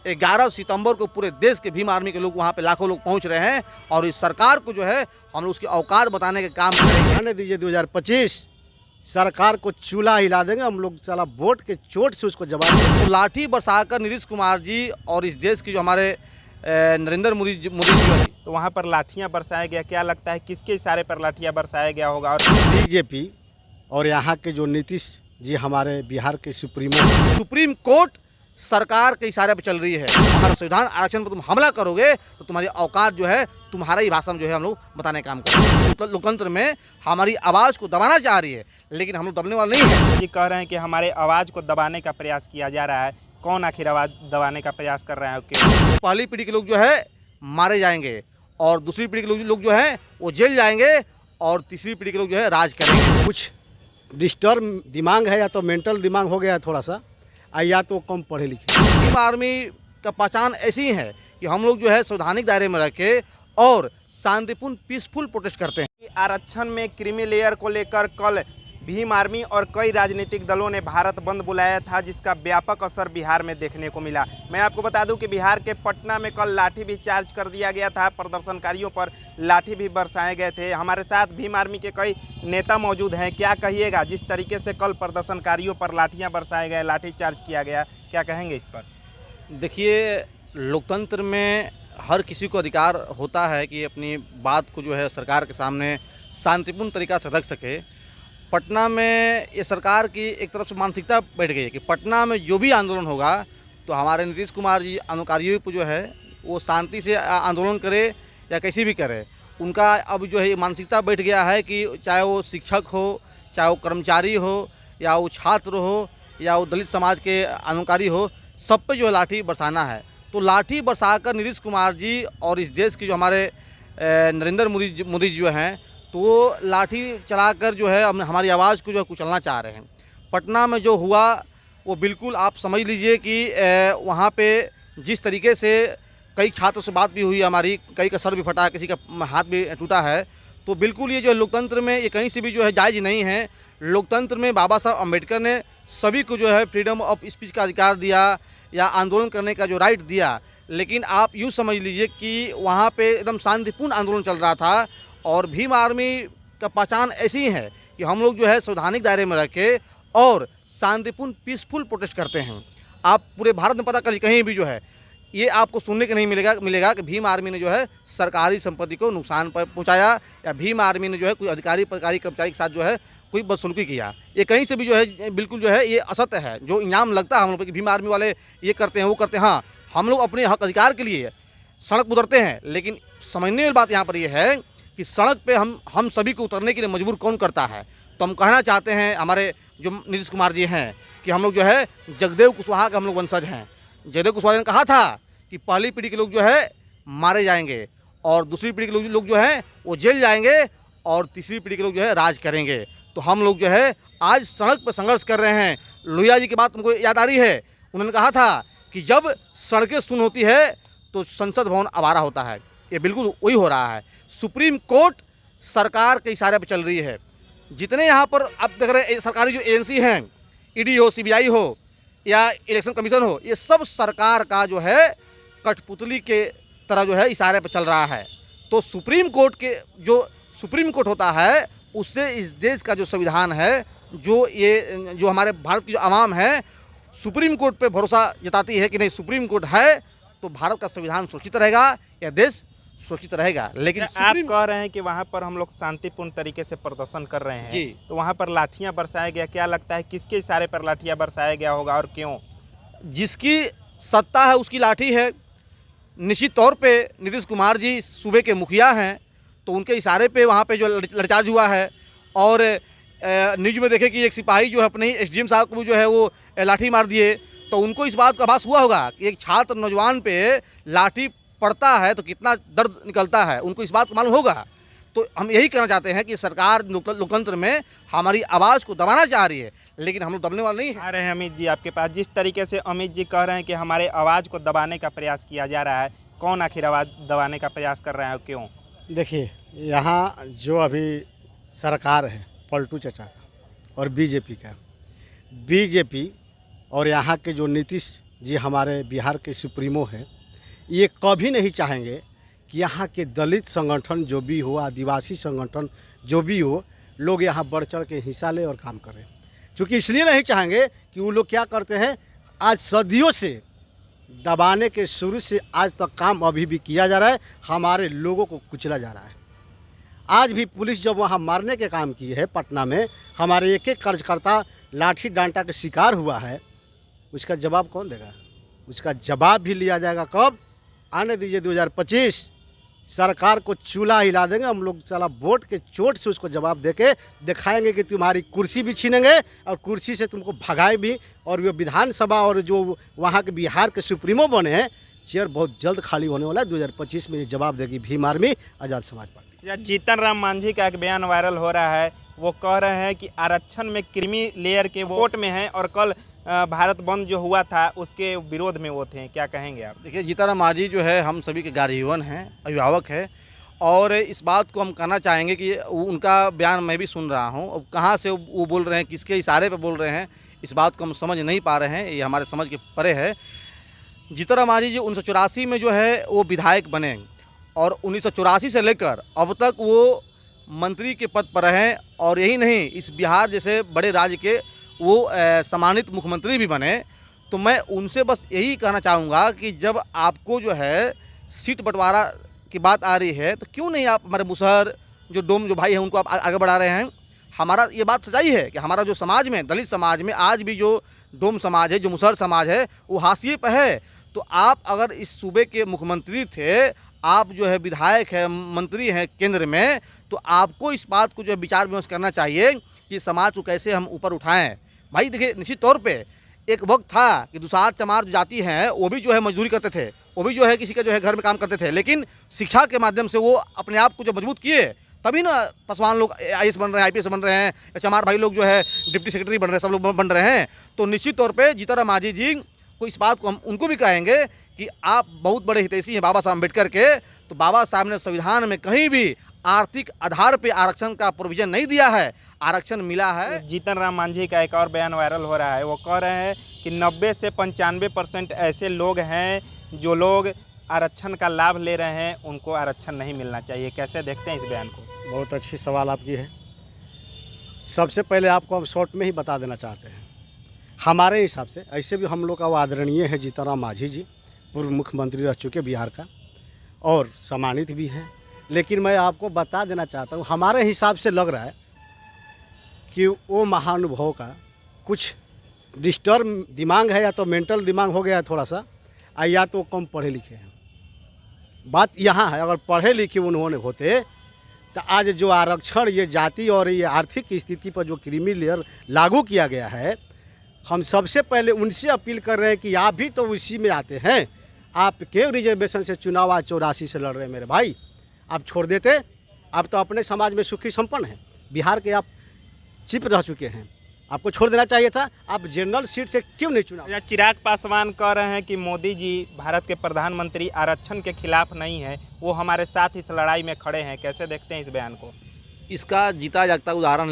11 सितंबर को पूरे देश के भीम आर्मी के लोग वहाँ पे लाखों लोग पहुँच रहे हैं और इस सरकार को जो है हम लोग उसकी औकात बताने के काम करेंगे। आने दीजिए 2025 सरकार को चूल्हा हिला देंगे हम लोग, साला वोट के चोट से उसको जवाब देंगे। तो लाठी बरसाकर नीतीश कुमार जी और इस देश की जो हमारे नरेंद्र मोदी जी हैं, तो वहाँ पर लाठियाँ बरसाया गया, क्या लगता है किसके इशारे पर लाठियाँ बरसाया गया होगा? और बीजेपी और यहाँ के जो नीतीश जी हमारे बिहार के सुप्रीम कोर्ट सरकार के इशारे पर चल रही है। हमारा संविधान आरक्षण पर तुम हमला करोगे तो तुम्हारी औकात जो है तुम्हारा ही भाषा में जो है हम लोग बताने का काम करेंगे। लोकतंत्र में हमारी आवाज़ को दबाना चाह रही है लेकिन हम लोग दबने वाले नहीं हैं। जी कह रहे हैं कि हमारे आवाज़ को दबाने का प्रयास किया जा रहा है, कौन आखिर आवाज़ दबाने का प्रयास कर रहे हैं? क्यों? पहली पीढ़ी के लोग जो है मारे जाएंगे और दूसरी पीढ़ी के लोग जो है वो जेल जाएंगे और तीसरी पीढ़ी के लोग जो है राज करेंगे। कुछ डिस्टर्ब दिमाग है या तो मेंटल दिमाग हो गया है थोड़ा सा, या तो कम पढ़े लिखे। भीम आर्मी का पहचान ऐसी है कि हम लोग जो है संवैधानिक दायरे में रह के और शांतिपूर्ण पीसफुल प्रोटेस्ट करते हैं। आरक्षण में क्रीमी लेयर को लेकर कल भीम आर्मी और कई राजनीतिक दलों ने भारत बंद बुलाया था, जिसका व्यापक असर बिहार में देखने को मिला। मैं आपको बता दूं कि बिहार के पटना में कल लाठी भी चार्ज कर दिया गया था, प्रदर्शनकारियों पर लाठी भी बरसाए गए थे। हमारे साथ भीम आर्मी के कई नेता मौजूद हैं। क्या कहिएगा, जिस तरीके से कल प्रदर्शनकारियों पर लाठियाँ बरसाए गए, लाठी चार्ज किया गया, क्या कहेंगे इस पर? देखिए, लोकतंत्र में हर किसी को अधिकार होता है कि अपनी बात को जो है सरकार के सामने शांतिपूर्ण तरीक़ा से रख सके। पटना में ये सरकार की एक तरफ से मानसिकता बैठ गई है कि पटना में जो भी आंदोलन होगा तो हमारे नीतीश कुमार जी अनुकारियों को जो है वो शांति से आंदोलन करे या कैसे भी करे। उनका अब जो है ये मानसिकता बैठ गया है कि चाहे वो शिक्षक हो, चाहे वो कर्मचारी हो, या वो छात्र हो, या वो दलित समाज के अनुकारी हो, सब पे जो है लाठी बरसाना है। तो लाठी बरसाकर नीतीश कुमार जी और इस देश की जो हमारे नरेंद्र मोदी जी हैं तो वो लाठी चलाकर जो है हमारी आवाज़ को जो है कुचलना चाह रहे हैं। पटना में जो हुआ वो बिल्कुल आप समझ लीजिए कि वहाँ पे जिस तरीके से कई छात्रों से बात भी हुई हमारी, कई का सर भी फटा, किसी का हाथ भी टूटा है। तो बिल्कुल ये जो है लोकतंत्र में ये कहीं से भी जो है जायज़ नहीं है। लोकतंत्र में बाबा साहब अम्बेडकर ने सभी को जो है फ्रीडम ऑफ स्पीच का अधिकार दिया या आंदोलन करने का जो राइट दिया, लेकिन आप यूँ समझ लीजिए कि वहाँ पे एकदम शांतिपूर्ण आंदोलन चल रहा था। और भीम आर्मी का पहचान ऐसी है कि हम लोग जो है संवैधानिक दायरे में रह के और शांतिपूर्ण पीसफुल प्रोटेस्ट करते हैं। आप पूरे भारत में पता करिए कहीं भी जो है ये आपको सुनने को नहीं मिलेगा कि भीम आर्मी ने जो है सरकारी संपत्ति को नुकसान पहुंचाया या भीम आर्मी ने जो है कोई अधिकारी पदाधिकारी कर्मचारी के साथ जो है कोई बदसलूकी किया। ये कहीं से भी जो है बिल्कुल जो है ये असत्य है। जो इनाम लगता है हम लोग पर कि भीम आर्मी वाले ये करते हैं वो करते हैं, हाँ हम लोग अपने हक अधिकार के लिए सड़क पर उतरते हैं, लेकिन समझने वाली बात यहाँ पर ये है कि सड़क पे हम सभी को उतरने के लिए मजबूर कौन करता है। तो हम कहना चाहते हैं हमारे जो नीतीश कुमार जी हैं कि हम लोग जो है जगदेव कुशवाहा के हम लोग वंशज हैं। जगदेव कुशवाहा ने कहा था कि पहली पीढ़ी के लोग जो है मारे जाएंगे और दूसरी पीढ़ी के लोग जो हैं वो जेल जाएंगे और तीसरी पीढ़ी के लोग जो है राज करेंगे। तो हम लोग जो है आज सड़क पर संघर्ष कर रहे हैं। लोहिया जी की बात हमको याद आ रही है, उन्होंने कहा था कि जब सड़कें सुन्न होती है तो संसद भवन आवारा होता है। ये बिल्कुल वही हो रहा है। सुप्रीम कोर्ट सरकार के इशारे पर चल रही है। जितने यहाँ पर आप देख रहे हैं सरकारी जो एजेंसी हैं, ईडी हो, सीबीआई हो या इलेक्शन कमीशन हो, ये सब सरकार का जो है कठपुतली के तरह जो है इशारे पर चल रहा है। तो सुप्रीम कोर्ट के जो सुप्रीम कोर्ट होता है उससे इस देश का जो संविधान है, जो हमारे भारत की जो आवाम है सुप्रीम कोर्ट पे भरोसा जताती है कि नहीं सुप्रीम कोर्ट है तो भारत का संविधान सुरक्षित रहेगा या देश सुरक्षित रहेगा। लेकिन आप कह रहे हैं कि वहाँ पर हम लोग शांतिपूर्ण तरीके से प्रदर्शन कर रहे हैं जी, तो वहाँ पर लाठियाँ बरसाया गया, क्या लगता है किसके इशारे पर लाठियाँ बरसाया गया होगा और क्यों? जिसकी सत्ता है उसकी लाठी है। निश्चित तौर पे नीतीश कुमार जी सूबे के मुखिया हैं तो उनके इशारे पे वहाँ पे जो लड़चार्ज हुआ है। और न्यूज़ में देखे कि एक सिपाही जो है अपने ही एसडीएम साहब को जो है वो लाठी मार दिए, तो उनको इस बात का आभास हुआ होगा कि एक छात्र नौजवान पे लाठी पड़ता है तो कितना दर्द निकलता है, उनको इस बात को मालूम होगा। तो हम यही कहना चाहते हैं कि सरकार लोकतंत्र में हमारी आवाज़ को दबाना चाह रही है लेकिन हम लोग दबने वाले नहीं हैं। आ रहे हैं अमित जी आपके पास। जिस तरीके से अमित जी कह रहे हैं कि हमारे आवाज़ को दबाने का प्रयास किया जा रहा है, कौन आखिर आवाज़ दबाने का प्रयास कर रहा है और क्यों? देखिए, यहाँ जो अभी सरकार है पलटू चचा का और बीजेपी का, बीजेपी और यहाँ के जो नीतीश जी हमारे बिहार के सुप्रीमो हैं, ये कभी नहीं चाहेंगे कि यहाँ के दलित संगठन जो भी हो, आदिवासी संगठन जो भी हो, लोग यहाँ बढ़ चढ़ के हिस्सा लें और काम करें। क्योंकि इसलिए नहीं चाहेंगे कि वो लोग क्या करते हैं, आज सदियों से दबाने के शुरू से आज तक काम अभी भी किया जा रहा है, हमारे लोगों को कुचला जा रहा है। आज भी पुलिस जब वहाँ मारने के काम की है पटना में, हमारे एक एक कार्यकर्ता लाठी डांटा के शिकार हुआ है, उसका जवाब कौन देगा? उसका जवाब भी लिया जाएगा कब? आने दीजिए 2025, सरकार को चूल्हा हिला देंगे हम लोग, साला वोट के चोट से उसको जवाब देके दिखाएंगे कि तुम्हारी कुर्सी भी छीनेंगे और कुर्सी से तुमको भगाए भी। और वो विधानसभा और जो वहाँ के बिहार के सुप्रीमो बने हैं, चेयर बहुत जल्द खाली होने वाला है। 2025 में ये जवाब देगी भीम आर्मी, आज़ाद समाज पार्टी। जीतन राम मांझी का एक बयान वायरल हो रहा है, वो कह रहे हैं कि आरक्षण में क्रीमी लेयर के वोट में हैं और कल भारत बंद जो हुआ था उसके विरोध में वो थे। क्या कहेंगे आप? देखिए, जीतन राम मांझी जो है हम सभी के गार्जियन हैं, अभिभावक है, और इस बात को हम कहना चाहेंगे कि उनका बयान मैं भी सुन रहा हूं। अब कहाँ से वो बोल रहे हैं, किसके इशारे पे बोल रहे हैं, इस बात को हम समझ नहीं पा रहे हैं, ये हमारे समझ के परे है। जीतन राम मांझी जो 1984 में जो है वो विधायक बने और 1984 से लेकर अब तक वो मंत्री के पद पर हैं, और यही नहीं, इस बिहार जैसे बड़े राज्य के वो सम्मानित मुख्यमंत्री भी बने। तो मैं उनसे बस यही कहना चाहूँगा कि जब आपको जो है सीट बंटवारा की बात आ रही है तो क्यों नहीं आप हमारे मुसहर जो डोम जो भाई हैं उनको आप आगे बढ़ा रहे हैं। हमारा ये बात सच्चाई है कि हमारा जो समाज में, दलित समाज में आज भी जो डोम समाज है, जो मुसहर समाज है, वो हाशिए पे है। तो आप अगर इस सूबे के मुख्यमंत्री थे, आप जो है विधायक है, मंत्री हैं केंद्र में, तो आपको इस बात को जो है विचार विमर्श करना चाहिए कि समाज को कैसे हम ऊपर उठाएं। भाई देखिए, निश्चित तौर पे एक वक्त था कि दुसाध चमार जो जाति हैं वो भी जो है मजदूरी करते थे, वो भी जो है किसी का जो है घर में काम करते थे, लेकिन शिक्षा के माध्यम से वो अपने आप को जो मजबूत किए, तभी ना पासवान लोग आईएएस बन रहे हैं, आईपीएस बन रहे हैं, या चमार भाई लोग जो है डिप्टी सेक्रेटरी बन रहे हैं, सब लोग बन रहे हैं। तो निश्चित तौर पर जीतन राम मांझी जी को इस बात को हम उनको भी कहेंगे कि आप बहुत बड़े हितैषी हैं बाबा साहब अम्बेडकर के। तो बाबा साहब ने संविधान में कहीं भी आर्थिक आधार पे आरक्षण का प्रोविजन नहीं दिया है, आरक्षण मिला है। जीतन राम मांझी का एक और बयान वायरल हो रहा है, वो कह रहे हैं कि 90 से 95% ऐसे लोग हैं जो लोग आरक्षण का लाभ ले रहे हैं, उनको आरक्षण नहीं मिलना चाहिए। कैसे देखते हैं इस बयान को? बहुत अच्छी सवाल आपकी है। सबसे पहले आपको हम शॉर्ट में ही बता देना चाहते हैं, हमारे हिसाब से ऐसे भी हम लोग का वो आदरणीय है जीतन राम मांझी जी, पूर्व मुख्यमंत्री रह चुके बिहार का और सम्मानित भी हैं। लेकिन मैं आपको बता देना चाहता हूँ, हमारे हिसाब से लग रहा है कि वो महानुभाव का कुछ डिस्टर्ब दिमाग है, या तो मेंटल दिमाग हो गया है थोड़ा सा, या तो कम पढ़े लिखे हैं। बात यहाँ है, अगर पढ़े लिखे उन्होंने होते तो आज जो आरक्षण, ये जाति और ये आर्थिक स्थिति पर जो क्रीमी लेयर लागू किया गया है, हम सबसे पहले उनसे अपील कर रहे हैं कि आप भी तो उसी में आते हैं। आप क्यों रिजर्वेशन से चुनाव आज 84 से लड़ रहे हैं मेरे भाई? आप छोड़ देते, आप तो अपने समाज में सुखी संपन्न हैं, बिहार के आप चीफ रह चुके हैं, आपको छोड़ देना चाहिए था। आप जनरल सीट से क्यों नहीं चुना? चिराग पासवान कह रहे हैं कि मोदी जी भारत के प्रधानमंत्री आरक्षण के खिलाफ नहीं है, वो हमारे साथ इस लड़ाई में खड़े हैं। कैसे देखते हैं इस बयान को? इसका जीता जागता उदाहरण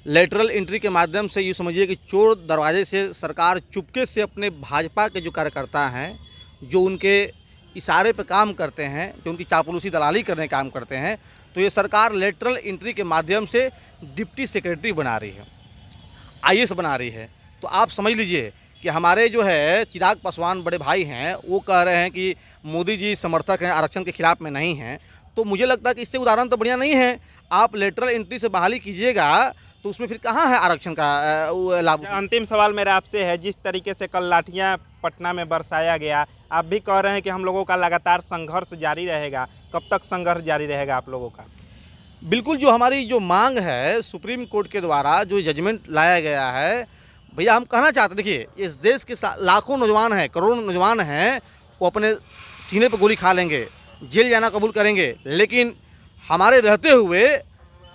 लेटरल एंट्री के माध्यम से ये समझिए कि चोर दरवाजे से सरकार चुपके से अपने भाजपा के जो कार्यकर्ता हैं, जो उनके इशारे पे काम करते हैं, जो उनकी चापलूसी दलाली करने का काम करते हैं, तो ये सरकार लेटरल एंट्री के माध्यम से डिप्टी सेक्रेटरी बना रही है, आईएएस बना रही है। तो आप समझ लीजिए कि हमारे जो है चिराग पासवान बड़े भाई हैं, वो कह रहे हैं कि मोदी जी समर्थक हैं, आरक्षण के खिलाफ में नहीं हैं। तो मुझे लगता है कि इससे उदाहरण तो बढ़िया नहीं है। आप लेटरल एंट्री से बहाली कीजिएगा तो उसमें फिर कहाँ है आरक्षण का लाभ? अंतिम सवाल मेरा आपसे है, जिस तरीके से कल लाठियाँ पटना में बरसाया गया, आप भी कह रहे हैं कि हम लोगों का लगातार संघर्ष जारी रहेगा, कब तक संघर्ष जारी रहेगा आप लोगों का? बिल्कुल, जो हमारी जो मांग है सुप्रीम कोर्ट के द्वारा जो जजमेंट लाया गया है, भैया हम कहना चाहते, देखिए इस देश के लाखों नौजवान हैं, करोड़ों नौजवान हैं, वो अपने सीने पर गोली खा लेंगे, जेल जाना कबूल करेंगे, लेकिन हमारे रहते हुए,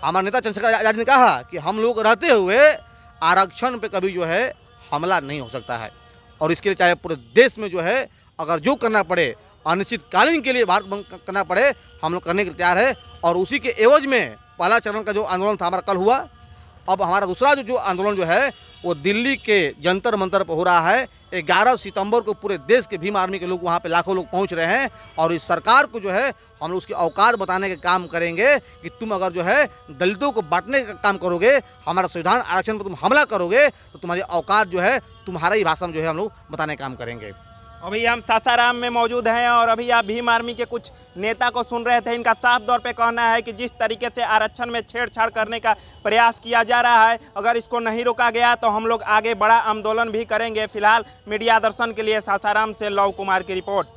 हमारे नेता चंद्रशेखर आजाद ने कहा कि हम लोग रहते हुए आरक्षण पे कभी जो है हमला नहीं हो सकता है, और इसके लिए चाहे पूरे देश में जो है अगर जो करना पड़े, अनिश्चितकालीन के लिए भारत बंद करना पड़े, हम लोग करने के लिए तैयार है। और उसी के एवज में पहला चरण का जो आंदोलन था हमारा कल हुआ, अब हमारा दूसरा जो आंदोलन जो है वो दिल्ली के जंतर मंतर पर हो रहा है। 11 सितंबर को पूरे देश के भीम आर्मी के लोग वहाँ पे लाखों लोग पहुँच रहे हैं और इस सरकार को जो है हम लोग उसकी औकात बताने का काम करेंगे कि तुम अगर जो है दलितों को बांटने का काम करोगे, हमारा संविधान आरक्षण पर तुम हमला करोगे तो तुम्हारी औकात जो है तुम्हारा ही भाषा में जो है हम लोग बताने का काम करेंगे। अभी हम सासाराम में मौजूद हैं और अभी आप भीम आर्मी के कुछ नेता को सुन रहे थे। इनका साफ तौर पे कहना है कि जिस तरीके से आरक्षण में छेड़छाड़ करने का प्रयास किया जा रहा है, अगर इसको नहीं रोका गया तो हम लोग आगे बड़ा आंदोलन भी करेंगे। फिलहाल मीडिया दर्शन के लिए सासाराम से लव कुमार की रिपोर्ट।